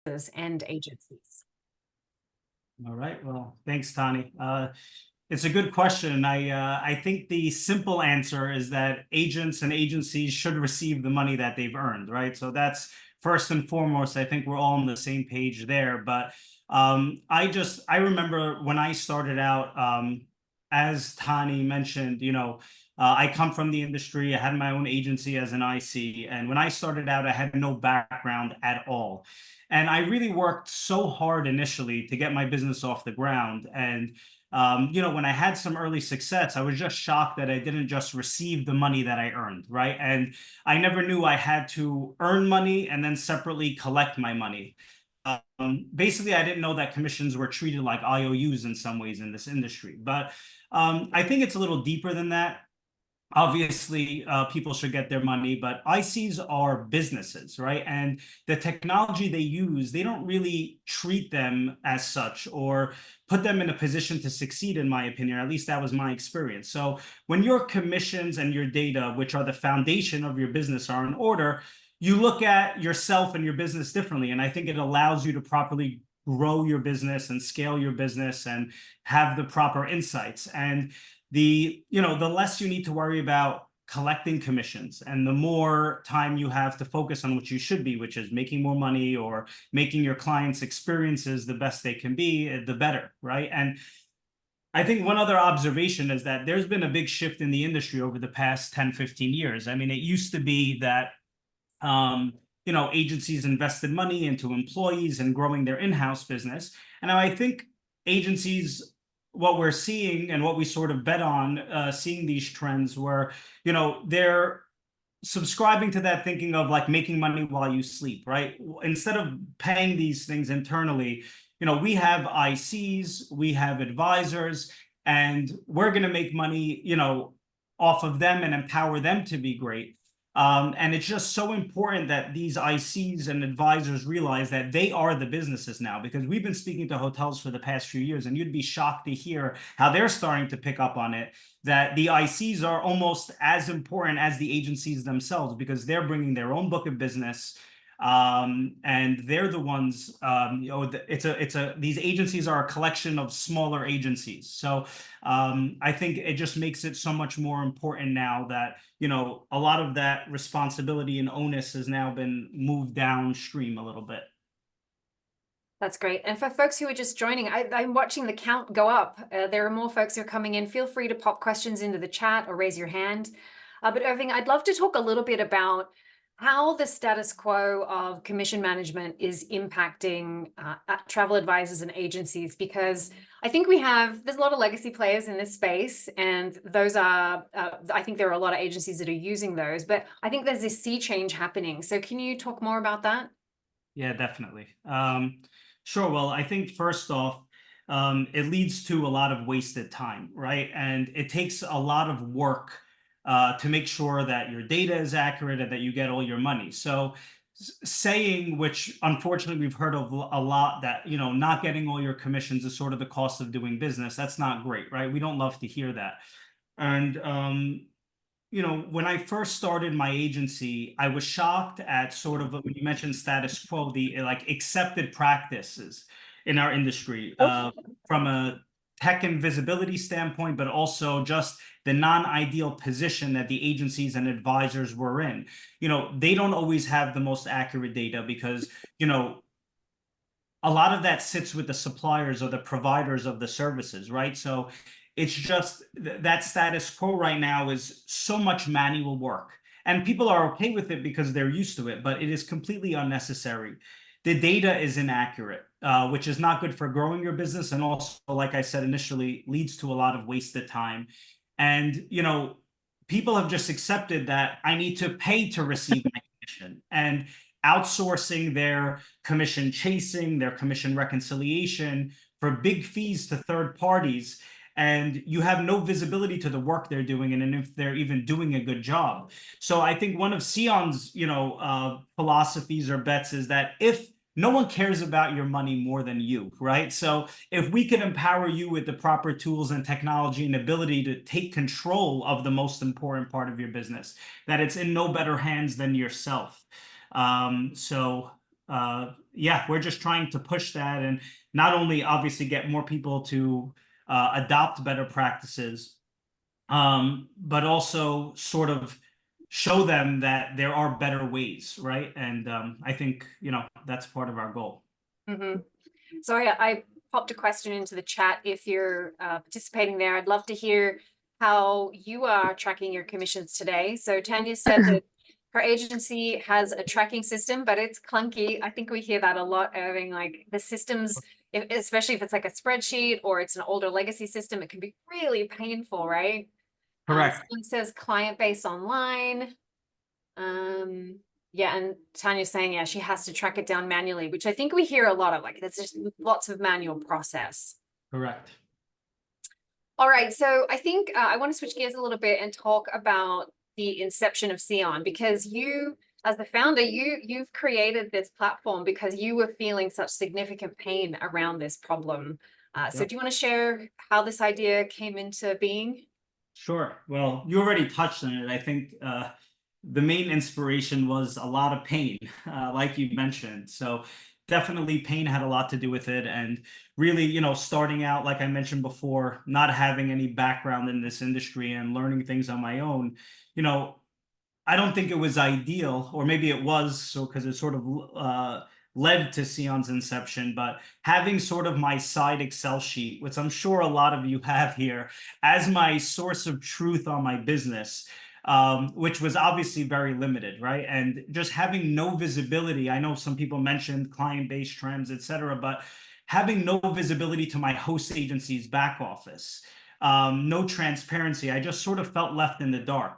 and agencies? All right. Well, thanks, Tani. It's a good question. I think the simple answer is that agents and agencies should receive the money that they've earned, right? So that's first and foremost. I think we're all on the same page there. But I remember when I started out, as Tani mentioned, I come from the industry. I had my own agency as an IC, and when I started out, I had no background at all. And I really worked so hard initially to get my business off the ground. And when I had some early success, I was just shocked that I didn't just receive the money that I earned, right? And I never knew I had to earn money and then separately collect my money. Basically, I didn't know that commissions were treated like IOUs in some ways in this industry. But I think it's a little deeper than that. Obviously, people should get their money, but ICs are businesses, right? And the technology they use, they don't really treat them as such or put them in a position to succeed, in my opinion. At least that was my experience. So when your commissions and your data, which are the foundation of your business, are in order, you look at yourself and your business differently. And I think it allows you to properly grow your business and scale your business and have the proper insights. And the less you need to worry about collecting commissions and the more time you have to focus on what you should be, which is making more money or making your clients' experiences the best they can be, the better, right? And I think one other observation is that there's been a big shift in the industry over the past 10, 15 years. I mean, it used to be that agencies invested money into employees and growing their in-house business. And now I think agencies, what we're seeing and what we sort of bet on, seeing these trends where, they're subscribing to that thinking of like making money while you sleep, right? Instead of paying these things internally, we have ICs, we have advisors, and we're going to make money, off of them and empower them to be great. And it's just so important that these ICs and advisors realize that they are the businesses now, because we've been speaking to hotels for the past few years, and you'd be shocked to hear how they're starting to pick up on it, that the ICs are almost as important as the agencies themselves because they're bringing their own book of business. And they're the ones, these agencies are a collection of smaller agencies. So I think it just makes it so much more important now that, a lot of that responsibility and onus has now been moved downstream a little bit. That's great. And for folks who are just joining, I'm watching the count go up. There are more folks who are coming in. Feel free to pop questions into the chat or raise your hand. But Irving, I'd love to talk a little bit about how the status quo of commission management is impacting travel advisors and agencies, because I think there's a lot of legacy players in this space, and those are, I think there are a lot of agencies that are using those, but I think there's this sea change happening. So can you talk more about that? Yeah, definitely. Sure. Well, I think first off, it leads to a lot of wasted time, right? And it takes a lot of work to make sure that your data is accurate and that you get all your money. So saying, which unfortunately we've heard of a lot, that, not getting all your commissions is sort of the cost of doing business. That's not great, right? We don't love to hear that. And when I first started my agency, I was shocked at sort of when you mentioned status quo, the like accepted practices in our industry, from a tech and visibility standpoint, but also just the non-ideal position that the agencies and advisors were in. They don't always have the most accurate data because, a lot of that sits with the suppliers or the providers of the services, right? So it's just that status quo right now is so much manual work. And people are okay with it because they're used to it, but it is completely unnecessary. The data is inaccurate, which is not good for growing your business. And also, like I said initially, leads to a lot of wasted time. And, people have just accepted that I need to pay to receive my commission. And outsourcing their commission chasing, their commission reconciliation for big fees to third parties. And you have no visibility to the work they're doing and if they're even doing a good job. So I think one of Sion's, philosophies or bets is that if no one cares about your money more than you, right? So if we can empower you with the proper tools and technology and ability to take control of the most important part of your business, that it's in no better hands than yourself. So yeah, we're just trying to push that, and not only obviously get more people to adopt better practices, but also sort of show them that there are better ways, right? And I think, that's part of our goal. Hmm. So I popped a question into the chat. If you're participating there, I'd love to hear how you are tracking your commissions today. So Tanya said that her agency has a tracking system, but it's clunky. I think we hear that a lot, Irving, like the systems, especially if it's like a spreadsheet or it's an older legacy system, it can be really painful, right? Correct. Someone says client base online. Um, yeah, and Tanya's saying, yeah, she has to track it down manually, which I think we hear a lot of, like, there's just lots of manual process. Correct. All right, so I think I want to switch gears a little bit and talk about the inception of Sion, because you, as the founder, you've created this platform because you were feeling such significant pain around this problem. So Yep. do you want to share how this idea came into being? Sure. Well, you already touched on it. I think the main inspiration was a lot of pain, like you mentioned. So definitely pain had a lot to do with it. And really, starting out, like I mentioned before, not having any background in this industry and learning things on my own, you know, I don't think it was ideal, or maybe it was, so because it sort of led to Sion's inception. But having sort of my side Excel sheet, which I'm sure a lot of you have here, as my source of truth on my business, which was obviously very limited, right? And just having no visibility. I know some people mentioned client-based trends, etc., but having no visibility to my host agency's back office, no transparency. I just sort of felt left in the dark.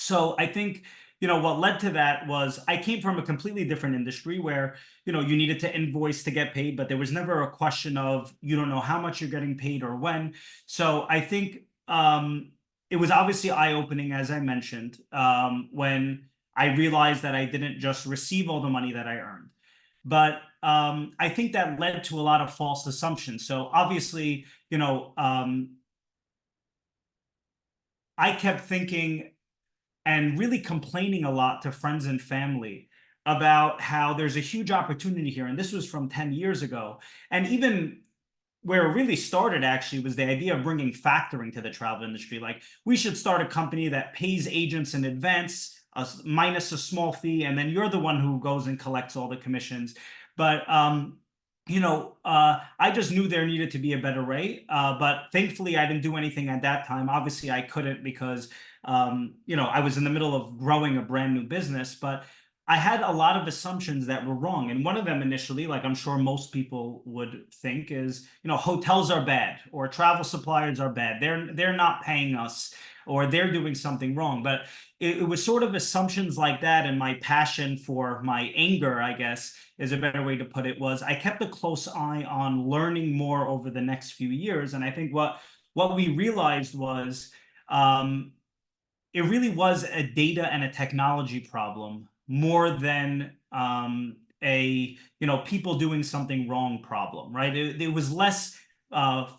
So I think, what led to that was I came from a completely different industry where, you needed to invoice to get paid, but there was never a question of you don't know how much you're getting paid or when. So I think it was obviously eye-opening, as I mentioned, when I realized that I didn't just receive all the money that I earned. But I think that led to a lot of false assumptions. So obviously, I kept thinking and really complaining a lot to friends and family about how there's a huge opportunity here. And this was from 10 years ago. And even where it really started actually was the idea of bringing factoring to the travel industry. Like, we should start a company that pays agents in advance, minus a small fee, and then you're the one who goes and collects all the commissions. But I just knew there needed to be a better way. But thankfully, I didn't do anything at that time. Obviously, I couldn't because I was in the middle of growing a brand new business. But I had a lot of assumptions that were wrong. And one of them initially, like I'm sure most people would think, is, hotels are bad or travel suppliers are bad. They're not paying us, or they're doing something wrong. But it was sort of assumptions like that, and my passion for my anger, I guess is a better way to put it, was I kept a close eye on learning more over the next few years. And I think what we realized was um, it really was a data and a technology problem more than a people doing something wrong problem, right? It was less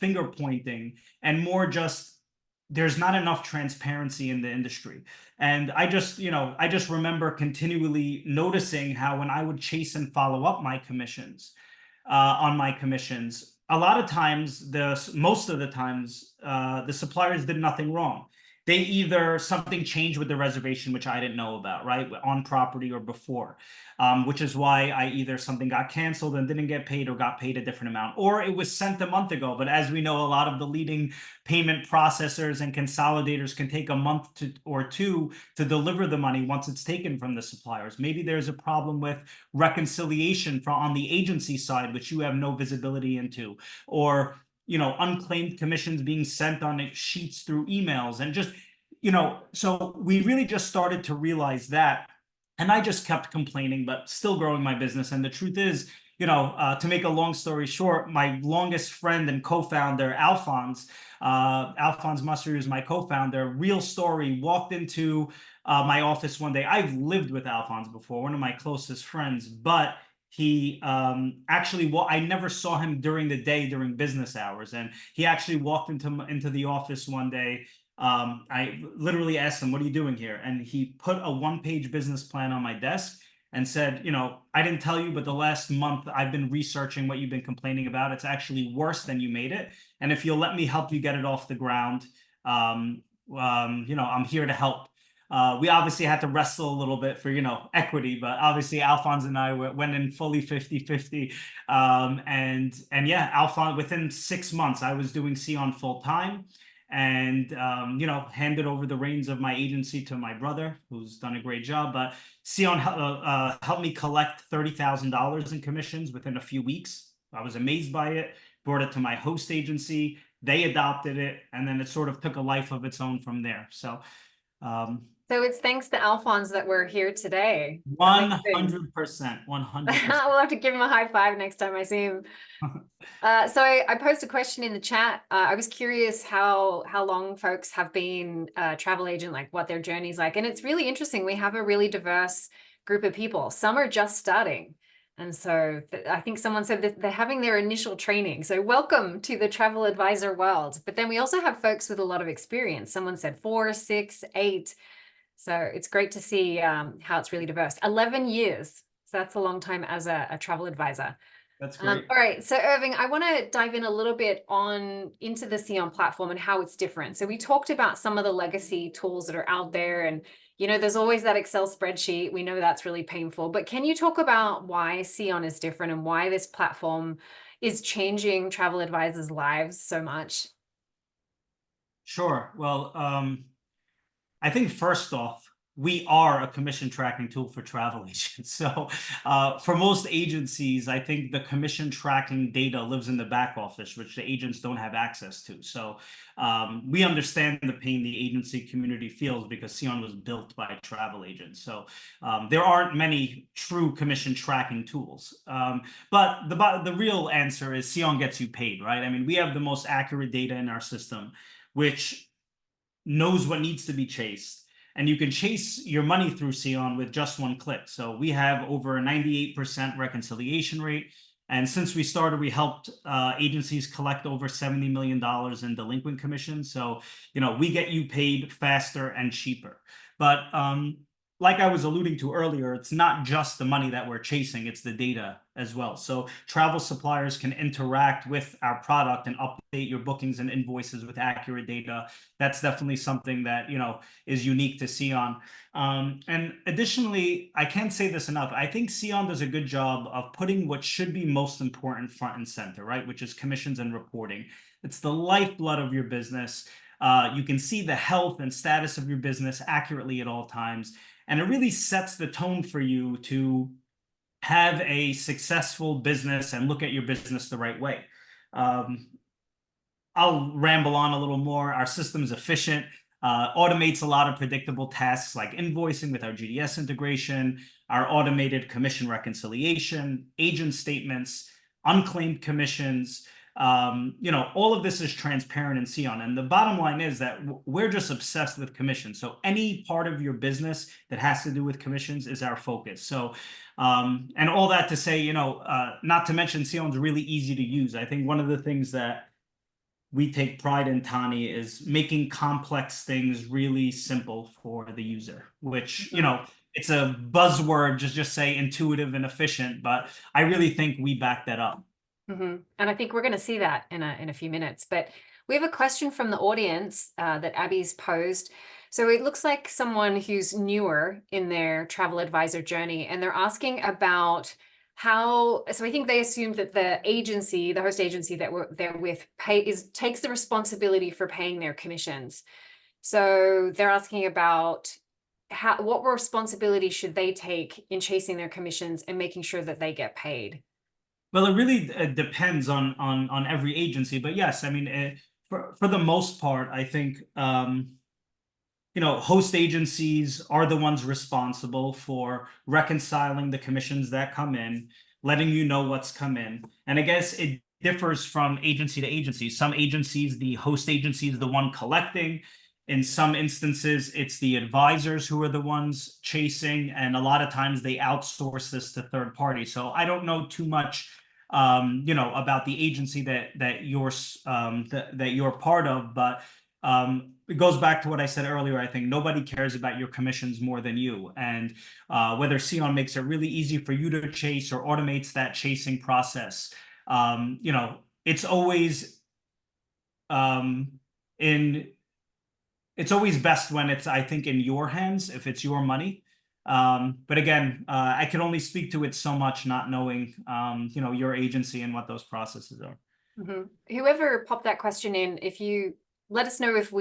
finger pointing and more just there's not enough transparency in the industry. And I just remember continually noticing how when I would chase and follow up my commissions, on my commissions, a lot of times, most of the times, the suppliers did nothing wrong. They either something changed with the reservation, which I didn't know about, right, on property or before, which is why I either something got canceled and didn't get paid, or got paid a different amount, or it was sent a month ago. But as we know, a lot of the leading payment processors and consolidators can take a month or two to deliver the money once it's taken from the suppliers. Maybe there's a problem with reconciliation on the agency side, which you have no visibility into, or unclaimed commissions being sent on sheets through emails, and just, so we really just started to realize that. And I just kept complaining, but still growing my business. And the truth is, to make a long story short, my longest friend and co-founder, Alphonse Musser, who's my co-founder, real story, walked into my office one day. I've lived with Alphonse before, one of my closest friends, but he actually, I never saw him during the day during business hours, and he actually walked into the office one day. I literally asked him, "What are you doing here?" And he put a one-page business plan on my desk, and said, I didn't tell you, but the last month I've been researching what you've been complaining about. It's actually worse than you made it. And if you'll let me help you get it off the ground, I'm here to help. We obviously had to wrestle a little bit for, equity, but obviously Alphonse and I went in fully 50-50. And yeah, Alphonse, within 6 months, I was doing Sion full time and, handed over the reins of my agency to my brother, who's done a great job. But Sion helped me collect $30,000 in commissions within a few weeks. I was amazed by it, brought it to my host agency. They adopted it, and then it sort of took a life of its own from there. So, So it's thanks to Alphonse that we're here today. Amazing. 100%, 100%. We'll have to give him a high five next time I see him. So I posed a question in the chat. I was curious how long folks have been a travel agent, like what their journey's like. And it's really interesting. We have a really diverse group of people. Some are just starting. And so I think someone said that they're having their initial training. So welcome to the travel advisor world. But then we also have folks with a lot of experience. Someone said 4, 6, 8. So it's great to see how it's really diverse. 11 years. So that's a long time as a travel advisor. That's great. All right, so Irving, I want to dive in a little bit into the Sion platform and how it's different. So we talked about some of the legacy tools that are out there, and there's always that Excel spreadsheet. We know that's really painful, but can you talk about why Sion is different and why this platform is changing travel advisors' lives so much? Sure. Well, I think first off, we are a commission tracking tool for travel agents. So for most agencies, I think the commission tracking data lives in the back office, which the agents don't have access to. So we understand the pain the agency community feels because Sion was built by travel agents. So there aren't many true commission tracking tools. But the real answer is Sion gets you paid, right? I mean, we have the most accurate data in our system, which knows what needs to be chased. And you can chase your money through Sion with just one click. So we have over a 98% reconciliation rate. And since we started, we helped agencies collect over $70 million in delinquent commissions. So, we get you paid faster and cheaper. But like I was alluding to earlier, it's not just the money that we're chasing, it's the data as well. So travel suppliers can interact with our product and update your bookings and invoices with accurate data. That's definitely something that, is unique to Sion. And additionally, I can't say this enough. I think Sion does a good job of putting what should be most important front and center, right? Which is commissions and reporting. It's the lifeblood of your business. You can see the health and status of your business accurately at all times. And it really sets the tone for you to have a successful business and look at your business the right way. I'll ramble on a little more. Our system's efficient, automates a lot of predictable tasks like invoicing with our GDS integration, our automated commission reconciliation, agent statements, unclaimed commissions. All of this is transparent in Sion. And the bottom line is that we're just obsessed with commissions. So any part of your business that has to do with commissions is our focus. So, and all that to say, not to mention Sion's really easy to use. I think one of the things that we take pride in, Tani, is making complex things really simple for the user, which, it's a buzzword, just say intuitive and efficient, but I really think we back that up. And I think we're going to see that in a few minutes. But we have a question from the audience that Abby's posed. So it looks like someone who's newer in their travel advisor journey, and they're asking about how. So I think they assumed that the agency, the host agency that they're with, takes the responsibility for paying their commissions. So they're asking about what responsibility should they take in chasing their commissions and making sure that they get paid. Well, it really depends on every agency, but yes, I mean, for the most part, I think host agencies are the ones responsible for reconciling the commissions that come in, letting you know what's come in, and I guess it differs from agency to agency. Some agencies, the host agency is the one collecting. In some instances, it's the advisors who are the ones chasing, and a lot of times they outsource this to third parties. So I don't know too much, about the agency that you're part of, but it goes back to what I said earlier. I think nobody cares about your commissions more than you. And whether Sion makes it really easy for you to chase or automates that chasing process, it's always um, in it's always best when it's, I think, in your hands if it's your money. But again, I can only speak to it so much, not knowing, your agency and what those processes are. Whoever popped that question in, if you let us know if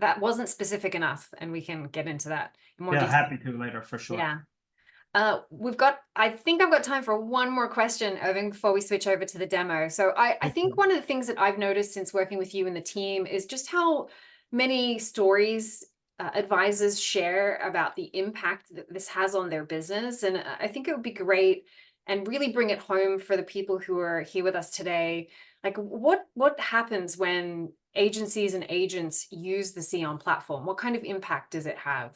that wasn't specific enough, and we can get into that in more Yeah, detail. happy to later for sure. Yeah. I think I've got time for one more question, Irving, before we switch over to the demo. So I think one of the things that I've noticed since working with you and the team is just how many stories advisors share about the impact that this has on their business. And I think it would be great and really bring it home for the people who are here with us today. Like what happens when agencies and agents use the Sion platform? What kind of impact does it have?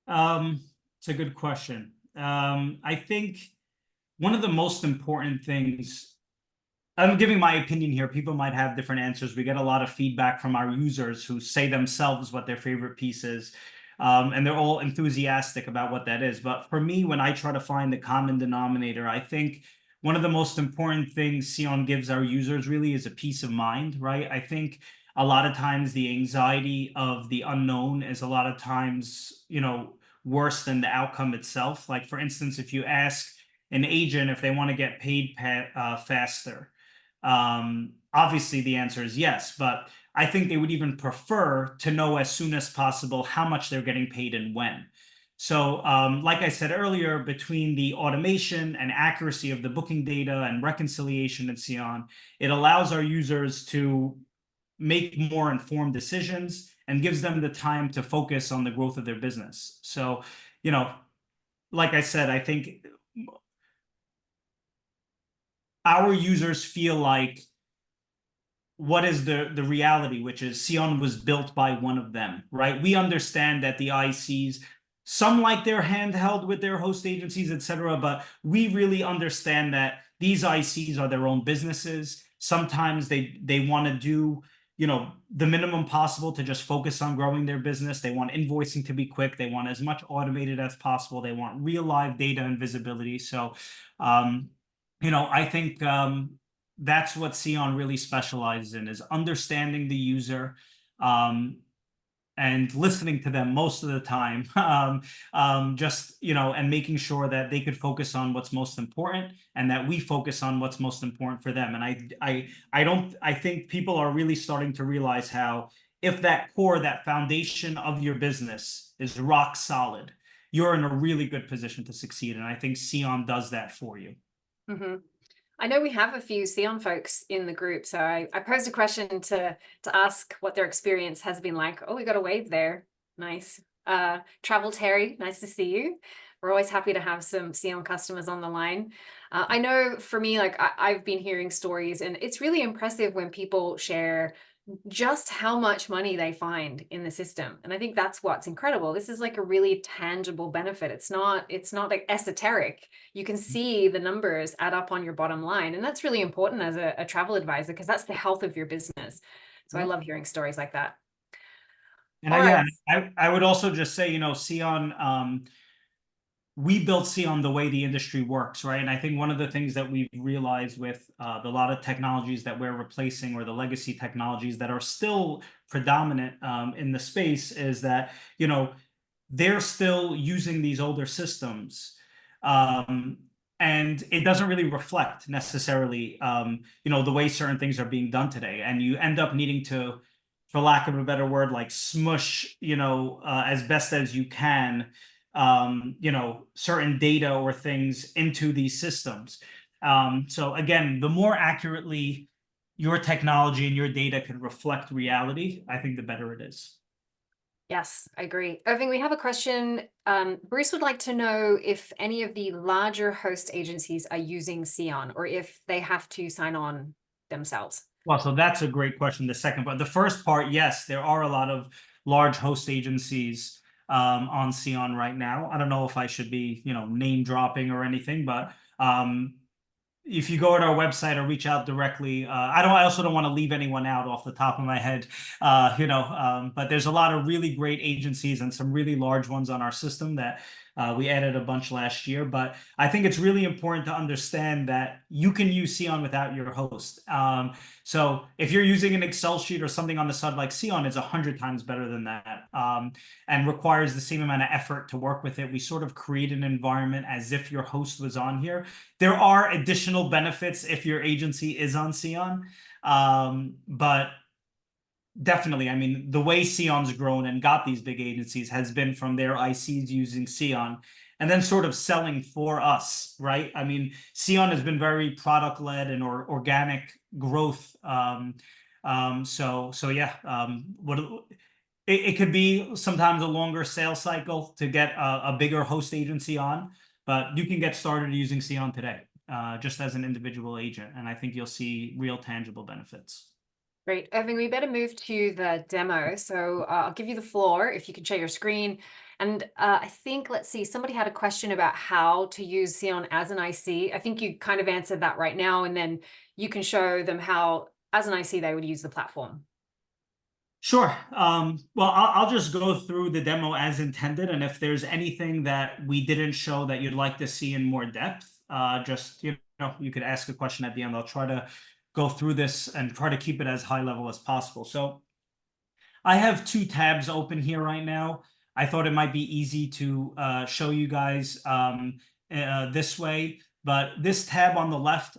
It's a good question. I think one of the most important things, I'm giving my opinion here. People might have different answers. We get a lot of feedback from our users who say themselves what their favorite piece is. And they're all enthusiastic about what that is. But for me, when I try to find the common denominator, I think one of the most important things Sion gives our users really is a peace of mind, right? I think a lot of times the anxiety of the unknown is a lot of times, worse than the outcome itself. Like, for instance, if you ask an agent if they want to get paid faster, obviously the answer is yes, but I think they would even prefer to know as soon as possible how much they're getting paid and when. So, like I said earlier, between the automation and accuracy of the booking data and reconciliation at Sion, it allows our users to make more informed decisions and gives them the time to focus on the growth of their business. So, like I said, I think our users feel like what is the reality, which is Sion was built by one of them, right? We understand that the ICs, some like their handheld with their host agencies, etc., but we really understand that these ICs are their own businesses. Sometimes they want to do, the minimum possible to just focus on growing their business. They want invoicing to be quick. They want as much automated as possible. They want real live data and visibility. So, I think that's what Sion really specializes in, is understanding the user, and listening to them most of the time, and making sure that they could focus on what's most important and that we focus on what's most important for them. And I think people are really starting to realize how, if that core, that foundation of your business is rock solid, you're in a really good position to succeed. And I think Sion does that for you. I know we have a few Sion folks in the group, so I posed a question to ask what their experience has been like. Oh, we got a wave there. Nice. Travel Terry, nice to see you. We're always happy to have some Sion customers on the line. I know for me, like I've been hearing stories, and it's really impressive when people share just how much money they find in the system. And I think that's what's incredible. This is like a really tangible benefit. It's not like esoteric. You can see the numbers add up on your bottom line. And that's really important as a travel advisor, because that's the health of your business. So I love hearing stories like that. And All right. I would also just say, Sion, we built Sion the way the industry works, right? And I think one of the things that we've realized with a lot of technologies that we're replacing, or the legacy technologies that are still predominant in the space, is that, they're still using these older systems. And it doesn't really reflect necessarily, the way certain things are being done today. And you end up needing to, for lack of a better word, like smush, as best as you can, certain data or things into these systems. So again, the more accurately your technology and your data can reflect reality, I think the better it is. Yes, I agree. Irving, we have a question. Bruce would like to know if any of the larger host agencies are using Sion, or if they have to sign on themselves. Well, so that's a great question. The second part, the first part, yes, there are a lot of large host agencies on Sion right now. I don't know if I should be, name dropping or anything, but if you go to our website or reach out directly, I also don't want to leave anyone out off the top of my head, but there's a lot of really great agencies and some really large ones on our system that we added a bunch last year. But I think it's really important to understand that you can use Sion without your host. So if you're using an Excel sheet or something on the side like Sion, it's 100 times better than that, and requires the same amount of effort to work with it. We sort of create an environment as if your host was on here. There are additional benefits if your agency is on Sion, but definitely, I mean, the way Sion's grown and got these big agencies has been from their ICs using Sion and then sort of selling for us, right? I mean, Sion has been very product led and organic growth. So yeah, it could be sometimes a longer sales cycle to get a bigger host agency on, but you can get started using Sion today, just as an individual agent, and I think you'll see real tangible benefits. Great. Irving, we better move to the demo. So I'll give you the floor if you can share your screen. And I think, let's see, somebody had a question about how to use Sion as an IC. I think you kind of answered that right now, and then you can show them how, as an IC, they would use the platform. Sure. Well, I'll just go through the demo as intended, and if there's anything that we didn't show that you'd like to see in more depth, just you could ask a question at the end. I'll try to go through this and try to keep it as high level as possible. So I have two tabs open here right now. I thought it might be easy to show you guys this way, but this tab on the left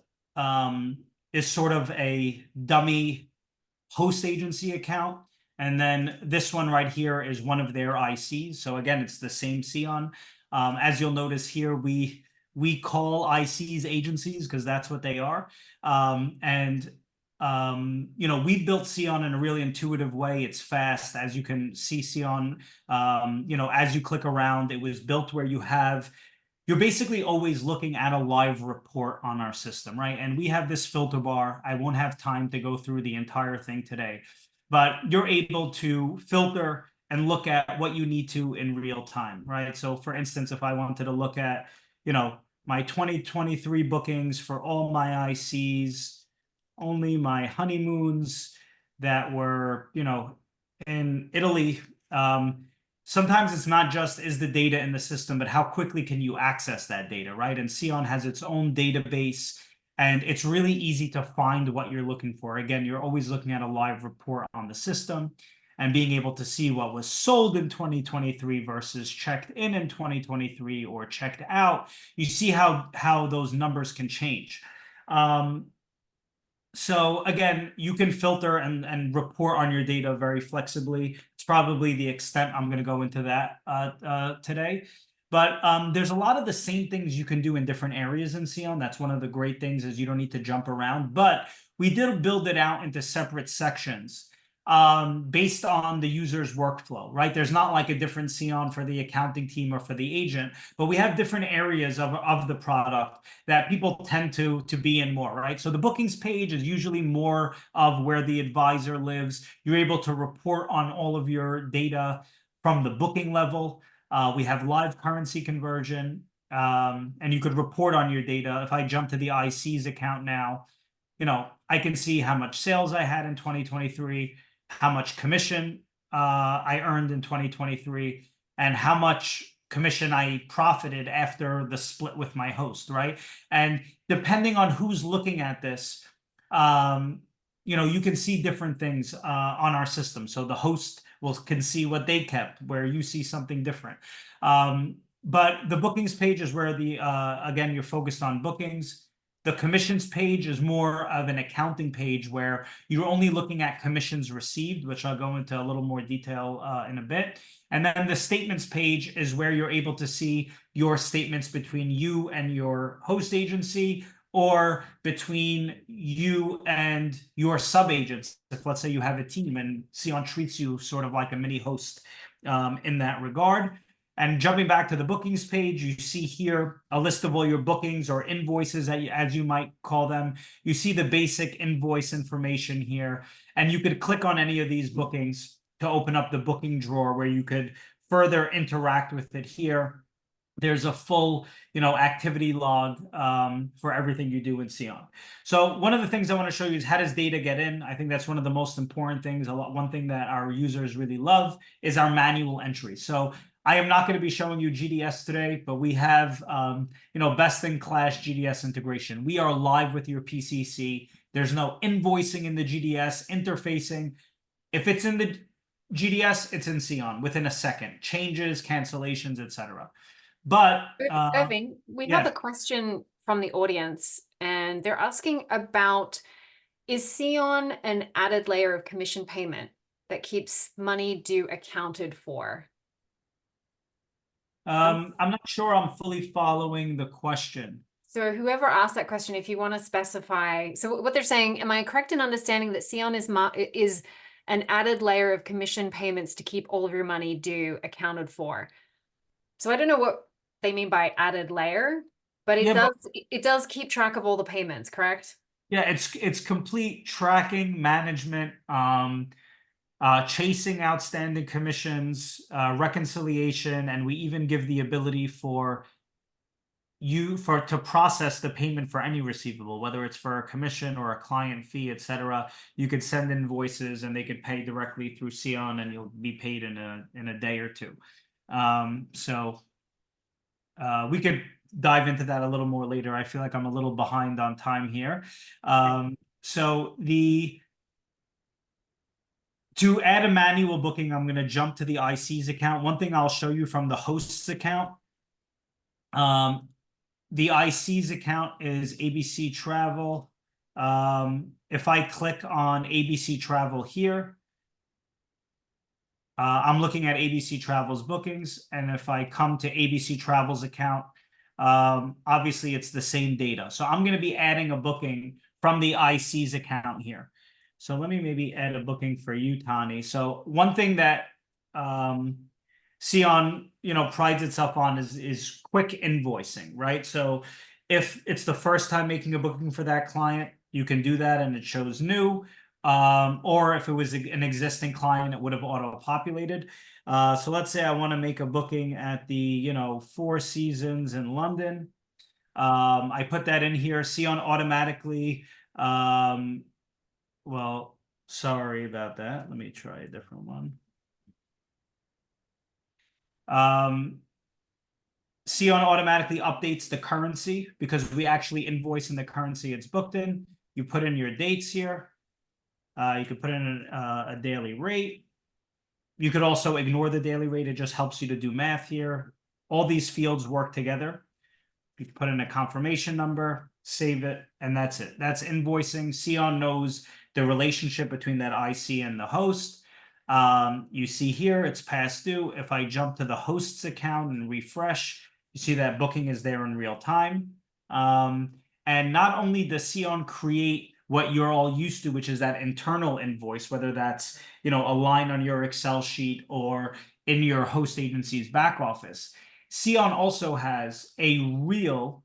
is sort of a dummy host agency account. And then this one right here is one of their ICs. So again, it's the same Sion. As you'll notice here, we call ICs agencies because that's what they are. We built Sion in a really intuitive way. It's fast. As you can see, Sion, as you click around, it was built where you're basically always looking at a live report on our system, right? And we have this filter bar. I won't have time to go through the entire thing today, but you're able to filter and look at what you need to in real time, right? So for instance, if I wanted to look at, my 2023 bookings for all my ICs, only my honeymoons that were, in Italy, sometimes it's not just is the data in the system, but how quickly can you access that data, right? And Sion has its own database, and it's really easy to find what you're looking for. Again, you're always looking at a live report on the system and being able to see what was sold in 2023 versus checked in 2023 or checked out. You see how those numbers can change. So again, you can filter and report on your data very flexibly. It's probably the extent I'm going to go into that today. But there's a lot of the same things you can do in different areas in Sion. That's one of the great things is you don't need to jump around. But we did build it out into separate sections based on the user's workflow, right? There's not like a different Sion for the accounting team or for the agent, but we have different areas of the product that people tend to be in more, right? So the bookings page is usually more of where the advisor lives. You're able to report on all of your data from the booking level. We have live currency conversion, and you could report on your data. If I jump to the IC's account now, I can see how much sales I had in 2023, how much commission I earned in 2023, and how much commission I profited after the split with my host, right? And depending on who's looking at this, you can see different things on our system. So the host can see what they kept, where you see something different. But the bookings page is where again, you're focused on bookings. The commissions page is more of an accounting page where you're only looking at commissions received, which I'll go into a little more detail in a bit. And then the statements page is where you're able to see your statements between you and your host agency, or between you and your sub-agents. If let's say you have a team and Sion treats you sort of like a mini host in that regard. And jumping back to the bookings page, you see here a list of all your bookings or invoices, as you might call them. You see the basic invoice information here, and you could click on any of these bookings to open up the booking drawer where you could further interact with it here. there's a full, activity log for everything you do in Sion. So one of the things I want to show you is how does data get in? I think that's one of the most important things. One thing that our users really love is our manual entry. So I am not going to be showing you GDS today, but we have, best in class GDS integration. We are live with your PCC. There's no invoicing in the GDS, interfacing. If it's in the GDS, it's in Sion within a second. Changes, cancellations, etc. But Irving, we have yeah, a question from the audience, and they're asking about, is Sion an added layer of commission payment that keeps money due accounted for? I'm not sure I'm fully following the question. So whoever asked that question, if you want to specify, so what they're saying, am I correct in understanding that Sion is an added layer of commission payments to keep all of your money due accounted for? So I don't know what they mean by added layer, but Yeah, but it does keep track of all the payments, correct? yeah, it's complete tracking, management, chasing outstanding commissions, reconciliation, and we even give the ability for to process the payment for any receivable, whether it's for a commission or a client fee, etc. You could send invoices and they could pay directly through Sion, and you'll be paid in a day or two. So we could dive into that a little more later. I feel like I'm a little behind on time here. So to add a manual booking, I'm going to jump to the IC's account. One thing I'll show you from the host's account. The IC's account is ABC Travel. If I click on ABC Travel here, I'm looking at ABC Travel's bookings. And if I come to ABC Travel's account, obviously it's the same data. So I'm going to be adding a booking from the IC's account here. So let me maybe add a booking for you, Tani. So one thing that Sion, prides itself on is quick invoicing, right? So if it's the first time making a booking for that client, you can do that and it shows new. Or if it was an existing client, it would have auto-populated. So let's say I want to make a booking at the, Four Seasons in London. I put that in here. Sion automatically, well, sorry about that. Let me try a different one. Sion automatically updates the currency because we actually invoice in the currency it's booked in. You put in your dates here. You could put in a daily rate. You could also ignore the daily rate. It just helps you to do math here. All these fields work together. You can put in a confirmation number, save it, and that's it. That's invoicing. Sion knows the relationship between that IC and the host. You see here, it's past due. If I jump to the host's account and refresh, you see that booking is there in real time. And not only does Sion create what you're all used to, which is that internal invoice, whether that's, a line on your Excel sheet or in your host agency's back office. Sion also has a real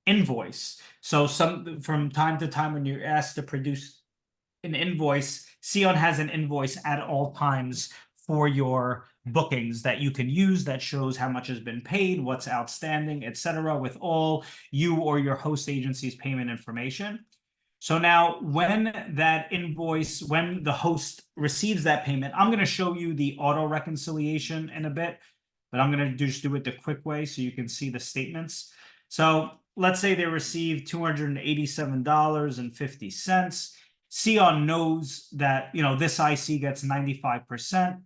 invoice. So from time to time when you're asked to produce an invoice, Sion has an invoice at all times for your bookings that you can use that shows how much has been paid, what's outstanding, etc., with all you or your host agency's payment information. So now when the host receives that payment, I'm going to show you the auto reconciliation in a bit, but I'm going to just do it the quick way so you can see the statements. So let's say they received $287.50. Sion knows that, this IC gets 95%.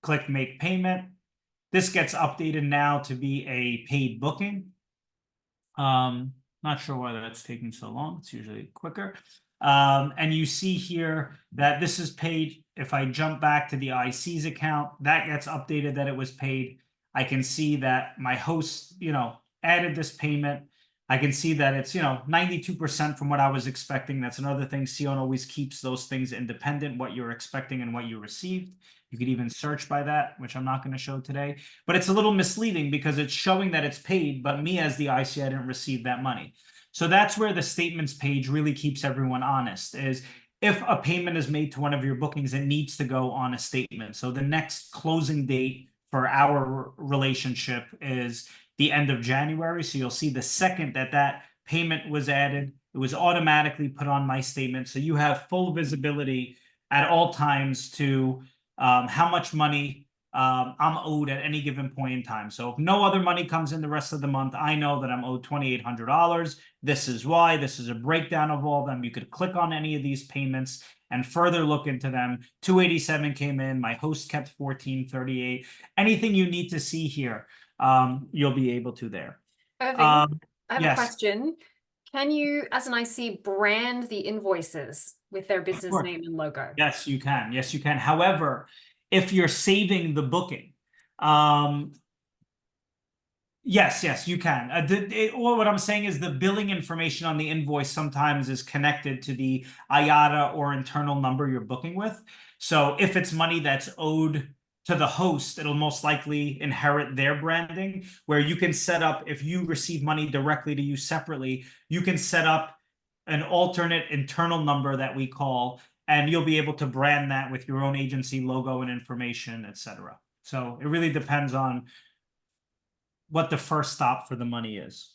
Click make payment. This gets updated now to be a paid booking. Not sure why that's taking so long. It's usually quicker. And you see here that this is paid. If I jump back to the IC's account, that gets updated that it was paid. I can see that my host, added this payment. I can see that it's, 92% from what I was expecting. That's another thing. Sion always keeps those things independent, what you're expecting and what you received. You could even search by that, which I'm not going to show today. But it's a little misleading because it's showing that it's paid, but me as the IC, I didn't receive that money. So that's where the statements page really keeps everyone honest, is if a payment is made to one of your bookings, it needs to go on a statement. So the next closing date for our relationship is the end of January. So you'll see the second that that payment was added, it was automatically put on my statement. So you have full visibility at all times to how much money I'm owed at any given point in time. So if no other money comes in the rest of the month, I know that I'm owed $2,800. This is why. This is a breakdown of all of them. You could click on any of these payments and further look into them. 287 came in. My host kept 1438. Anything you need to see here, you'll be able to there. Irving, I have a Yes, question. Can you, as an IC, brand the invoices with their of business course. name and logo? Yes, you can. Yes, you can. However, if you're saving the booking, um, yes, you can. Well, what I'm saying is the billing information on the invoice sometimes is connected to the IATA or internal number you're booking with. So if it's money that's owed to the host, it'll most likely inherit their branding, where you can set up, if you receive money directly to you separately, you can set up an alternate internal number that we call, and you'll be able to brand that with your own agency logo and information, etc. So it really depends on what the first stop for the money is.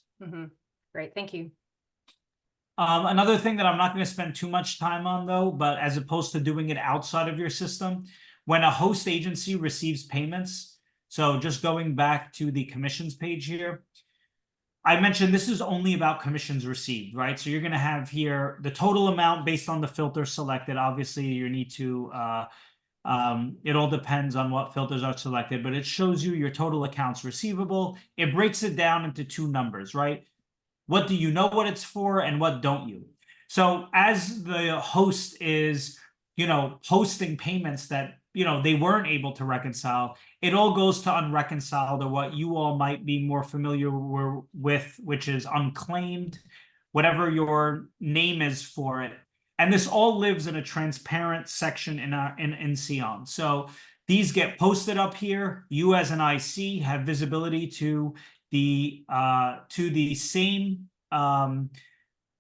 Great, thank you. Another thing that I'm not going to spend too much time on, though, but as opposed to doing it outside of your system, when a host agency receives payments, so just going back to the commissions page here, I mentioned this is only about commissions received, right? So you're going to have here the total amount based on the filter selected. Obviously, you need to it all depends on what filters are selected, but it shows you your total accounts receivable. It breaks it down into two numbers, right? What do you know what it's for, and what don't you? So as the host is, hosting payments that, they weren't able to reconcile, it all goes to unreconciled, or what you all might be more familiar with, which is unclaimed, whatever your name is for it. And this all lives in a transparent section in Sion. So these get posted up here. You as an IC have visibility to the same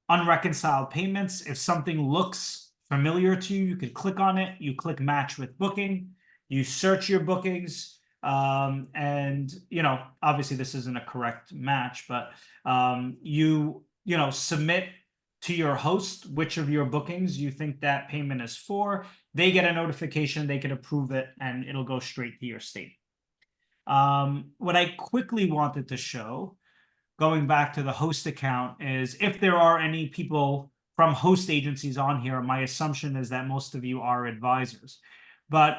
unreconciled payments. If something looks familiar to you, you could click on it. You click match with booking. You search your bookings, and obviously this isn't a correct match, but you submit to your host which of your bookings you think that payment is for. They get a notification, they can approve it, and it'll go straight to your state. What I quickly wanted to show, going back to the host account, is if there are any people from host agencies on here, my assumption is that most of you are advisors. But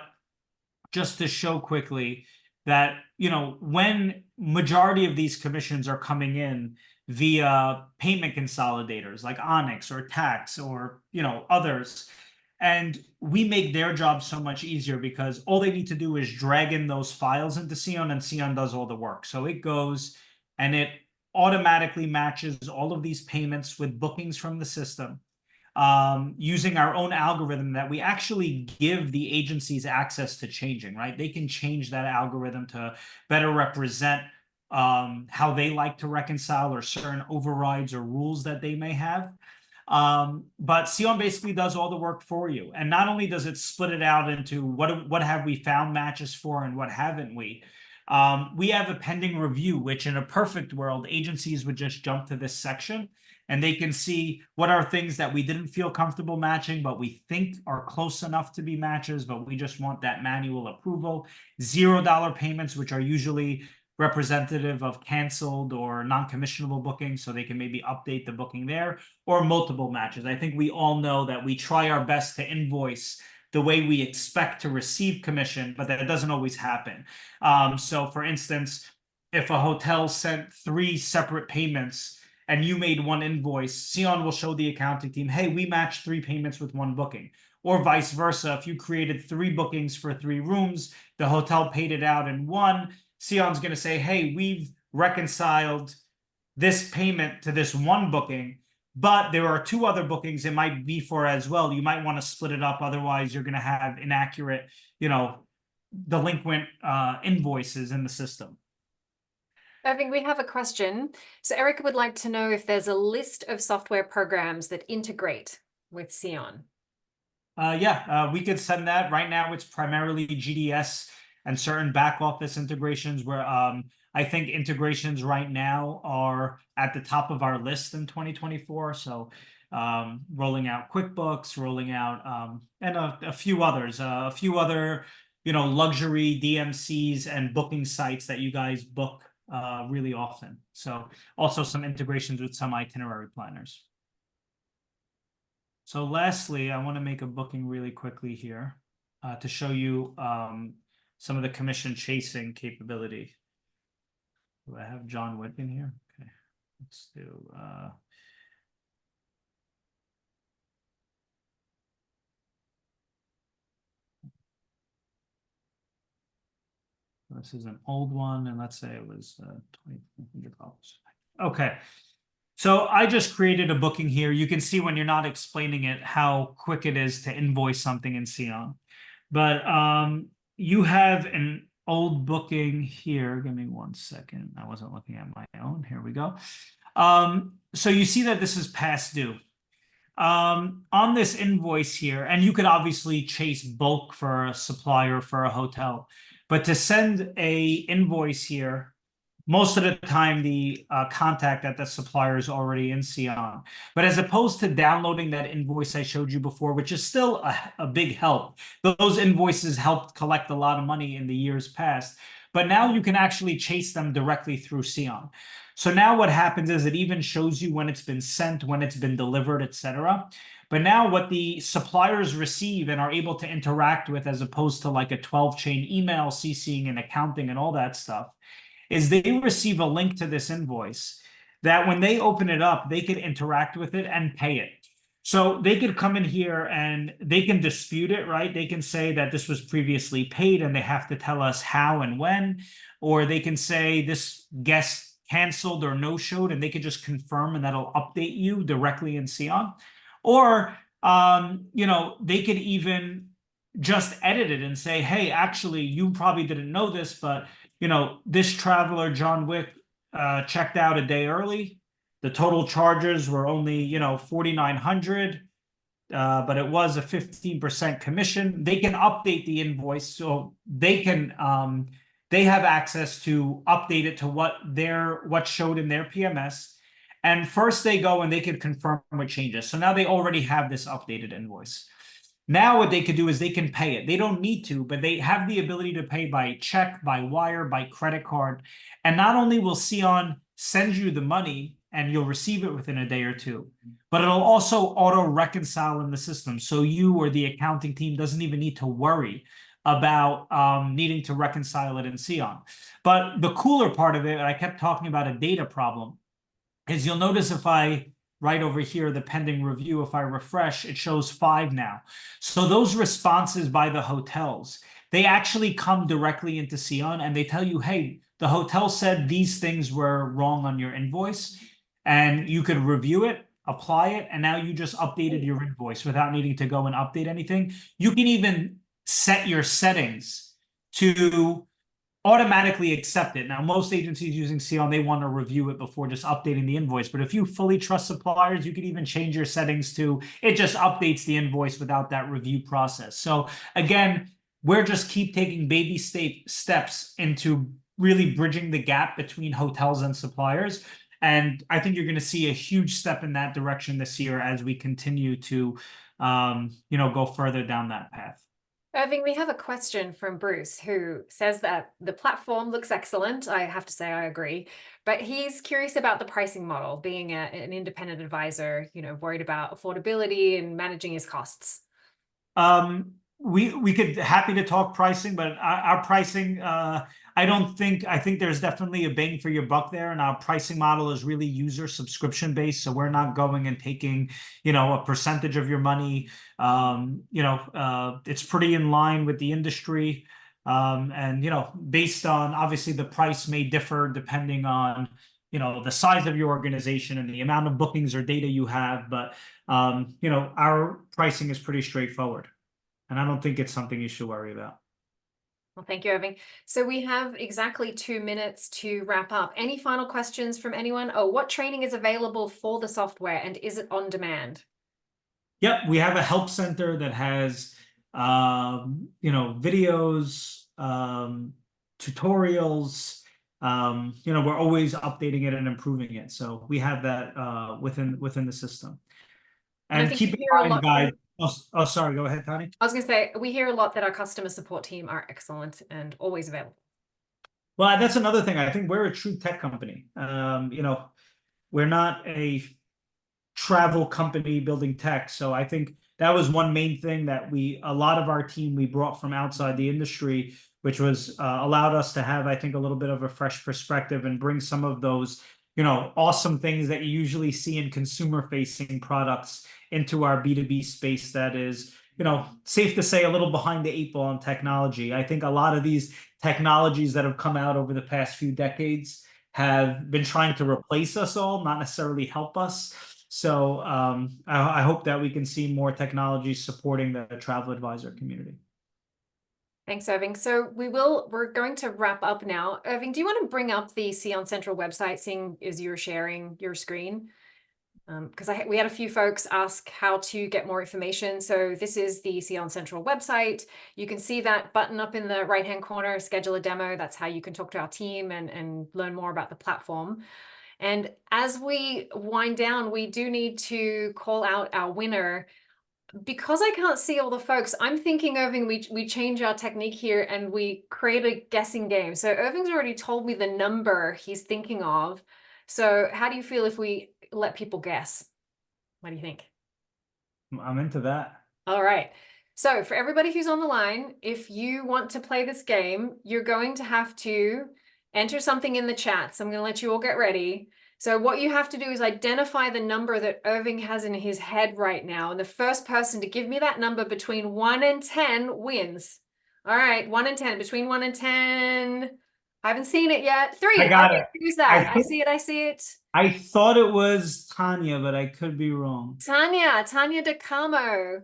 just to show quickly that, when majority of these commissions are coming in via payment consolidators like Onyx or Tax or, others, and we make their job so much easier because all they need to do is drag in those files into Sion, and Sion does all the work. So it goes and it automatically matches all of these payments with bookings from the system, using our own algorithm that we actually give the agencies access to changing, right? They can change that algorithm to better represent how they like to reconcile, or certain overrides or rules that they may have. But Sion basically does all the work for you. And not only does it split it out into what have we found matches for and what haven't we, we have a pending review, which in a perfect world, agencies would just jump to this section and they can see what are things that we didn't feel comfortable matching, but we think are close enough to be matches, but we just want that manual approval. $0 payments, which are usually representative of canceled or non-commissionable bookings, so they can maybe update the booking there, or multiple matches. I think we all know that we try our best to invoice the way we expect to receive commission, but that doesn't always happen. So for instance, if a hotel sent 3 separate payments and you made one invoice, Sion will show the accounting team, hey, we matched 3 payments with 1 booking. Or vice versa, if you created 3 bookings for 3 rooms, the hotel paid it out in 1, Sion's going to say, hey, we've reconciled this payment to this 1 booking, but there are 2 other bookings it might be for as well. You might want to split it up. Otherwise, you're going to have inaccurate, delinquent invoices in the system. Irving, we have a question. So Erica would like to know if there's a list of software programs that integrate with Sion. We could send that. Right now, it's primarily GDS and certain back office integrations where I think integrations right now are at the top of our list in 2024. So rolling out QuickBooks, rolling out and a few others, a few other luxury DMCs and booking sites that you guys book really often. So also some integrations with some itinerary planners. So lastly, I want to make a booking really quickly here to show you some of the commission chasing capability. Do I have John Wick in here? Okay, let's do this is an old one, and let's say it was $2,500. Okay, so I just created a booking here. You can see when you're not explaining it how quick it is to invoice something in Sion. But you have an old booking here. Give me 1 second. I wasn't looking at my own. Here we go. So you see that this is past due. On this invoice here, and you could obviously chase bulk for a supplier for a hotel, but to send a invoice here, most of the time the contact at the supplier is already in Sion. But as opposed to downloading that invoice I showed you before, which is still a big help, those invoices helped collect a lot of money in the years past. But now you can actually chase them directly through Sion. So now what happens is it even shows you when it's been sent, when it's been delivered, etc. But now what the suppliers receive and are able to interact with, as opposed to like a 12-chain email CCing and accounting and all that stuff, is they receive a link to this invoice that when they open it up, they could interact with it and pay it. So they could come in here and they can dispute it, right? They can say that this was previously paid and they have to tell us how and when, or they can say this guest canceled or no-showed, and they could just confirm and that'll update you directly in Sion. Or, they could even just edit it and say, hey, actually, you probably didn't know this, but this traveler, John Wick, checked out a day early. The total charges were only, 4,900, but it was a 15% commission. They can update the invoice, so they can they have access to update it to what showed in their PMS. And first they go and they can confirm what changes. So now they already have this updated invoice. Now what they could do is they can pay it. They don't need to, but they have the ability to pay by check, by wire, by credit card. And not only will Sion send you the money and you'll receive it within a day or two, but it'll also auto reconcile in the system. So you or the accounting team doesn't even need to worry about needing to reconcile it in Sion. But the cooler part of it, I kept talking about a data problem, is you'll notice if I right over here, the pending review, if I refresh, it shows 5 now. So those responses by the hotels, they actually come directly into Sion and they tell you, hey, the hotel said these things were wrong on your invoice, and you could review it, apply it, and now you just updated your invoice without needing to go and update anything. You can even set your settings to automatically accept it. Now, most agencies using Sion, they want to review it before just updating the invoice. But if you fully trust suppliers, you can even change your settings to it just updates the invoice without that review process. So again, we're just keep taking baby steps into really bridging the gap between hotels and suppliers. And I think you're going to see a huge step in that direction this year as we continue to, go further down that path. Irving, we have a question from Bruce who says that the platform looks excellent. I have to say I agree, but he's curious about the pricing model, being an independent advisor, worried about affordability and managing his costs. We could happy to talk pricing, but our pricing, I think there's definitely a bang for your buck there, and our pricing model is really user subscription based. So we're not going and taking, a percentage of your money. It's pretty in line with the industry. And based on obviously the price may differ depending on the size of your organization and the amount of bookings or data you have, but our pricing is pretty straightforward. And I don't think it's something you should worry about. Well, thank you, Irving. So we have exactly 2 minutes to wrap up. Any final questions from anyone? Oh, what training is available for the software and is it on demand? Yep, we have a help center that has, videos, tutorials, we're always updating it and improving it. So we have that within the system. And I And think we keep in hear a mind, lot. guys. Oh, sorry. Go ahead, Tony. I was going to say, we hear a lot that our customer support team are excellent and always available. Well, that's another thing. I think we're a true tech company. We're not a travel company building tech. So I think that was one main thing that a lot of our team, we brought from outside the industry, which was allowed us to have, I think, a little bit of a fresh perspective and bring some of those, awesome things that you usually see in consumer facing products into our B2B space that is, safe to say a little behind the eight ball in technology. I think a lot of these technologies that have come out over the past few decades have been trying to replace us all, not necessarily help us. So I hope that we can see more technology supporting the travel advisor community. Thanks, Irving. So we're going to wrap up now. Irving, do you want to bring up the Sion Central website, seeing as you're sharing your screen? Because we had a few folks ask how to get more information. So this is the Sion Central website. You can see that button up in the right-hand corner, schedule a demo. That's how you can talk to our team and learn more about the platform. And as we wind down, we do need to call out our winner. Because I can't see all the folks, I'm thinking, Irving, we change our technique here and we create a guessing game. So Irving's already told me the number he's thinking of. So how do you feel if we let people guess? What do you think? I'm into that. All right. So for everybody who's on the line, if you want to play this game, you're going to have to enter something in the chat. So I'm going to let you all get ready. So what you have to do is identify the number that Irving has in his head right now. And the first person to give me that number between 1 and 10 wins. All right, 1 and 10, between 1 and 10. I haven't seen it yet. 3. I got Okay, it. who's that? I see it. I see it. I thought it was Tanya, but I could be wrong. Tanya DeCamo.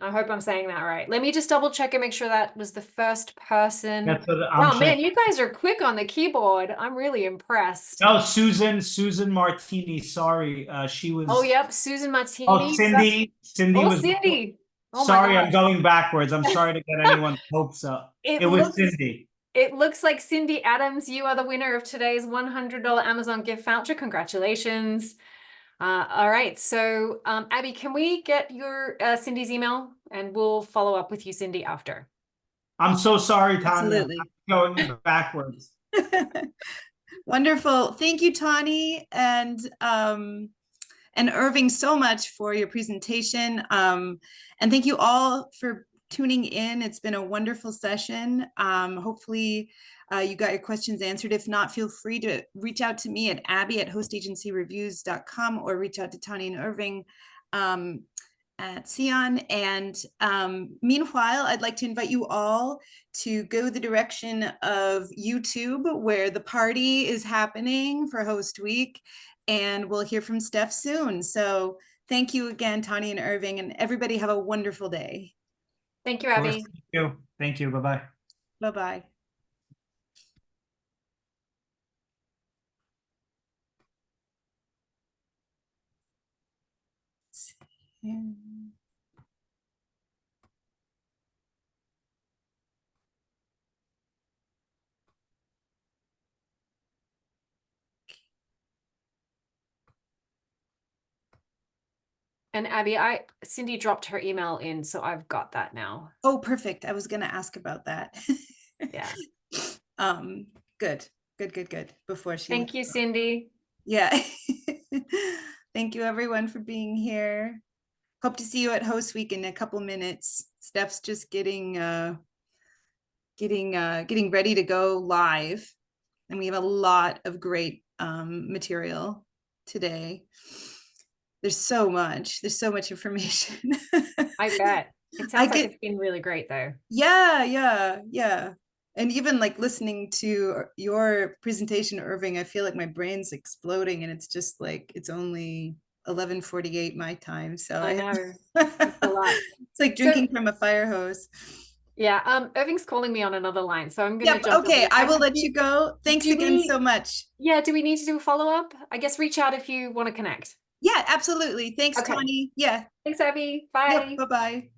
I hope I'm saying that right. Let me just double check and make sure that was the first person. That's what I'm Wow, checking. man, you guys are quick on the keyboard. I'm really impressed. Oh, Susan Martini. Sorry, she was. Oh, yep, Susan Martini. Oh, Cindy Oh, was. Cindy. Oh my Sorry, gosh. I'm going backwards. I'm sorry to get anyone's hopes up. It was Cindy. It looks like Cindy Adams, you are the winner of today's $100 Amazon gift voucher. Congratulations. All right, so Abby, can we get your Cindy's email and we'll follow up with you, Cindy, after. I'm so sorry, Tanya. Absolutely. I'm going backwards. Wonderful. Thank you, Tawny and Irving, so much for your presentation. And thank you all for tuning in. It's been a wonderful session. Hopefully you got your questions answered. If not, feel free to reach out to me at abby@hostagencyreviews.com or reach out to Tawny and Irving at Sion. And meanwhile, I'd like to invite you all to go the direction of YouTube, where the party is happening for Host Week. And we'll hear from Steph soon. So thank you again, Tawny and Irving, and everybody have a wonderful day. Thank you, Abby. Thank you. Thank you. Bye-bye. Bye-bye. And Abby, Cindy dropped her email in, so I've got that now. Oh, perfect. I was going to ask about that. Yeah. Good. Before she. Thank you, Cindy. Yeah. Thank you, everyone, for being here. Hope to see you at Host Week in a couple minutes. Steph's just getting ready to go live, and we have a lot of great material today. There's so much information. I bet. It sounds like it's been really great, though. Yeah. And even like listening to your presentation, Irving, I feel like my brain's exploding, and it's just like, it's only 11:48 my time. So I know. It's a lot. It's like drinking from a fire hose. Yeah, Irving's calling me on another line, so I'm gonna jump. Okay, I will let you go. Thanks again so much. Yeah, do we need to do a follow-up? I guess reach out if you want to connect. Yeah, absolutely. Thanks, Okay. Tawny. Yeah. Thanks, Abby. Bye. Yep, bye-bye.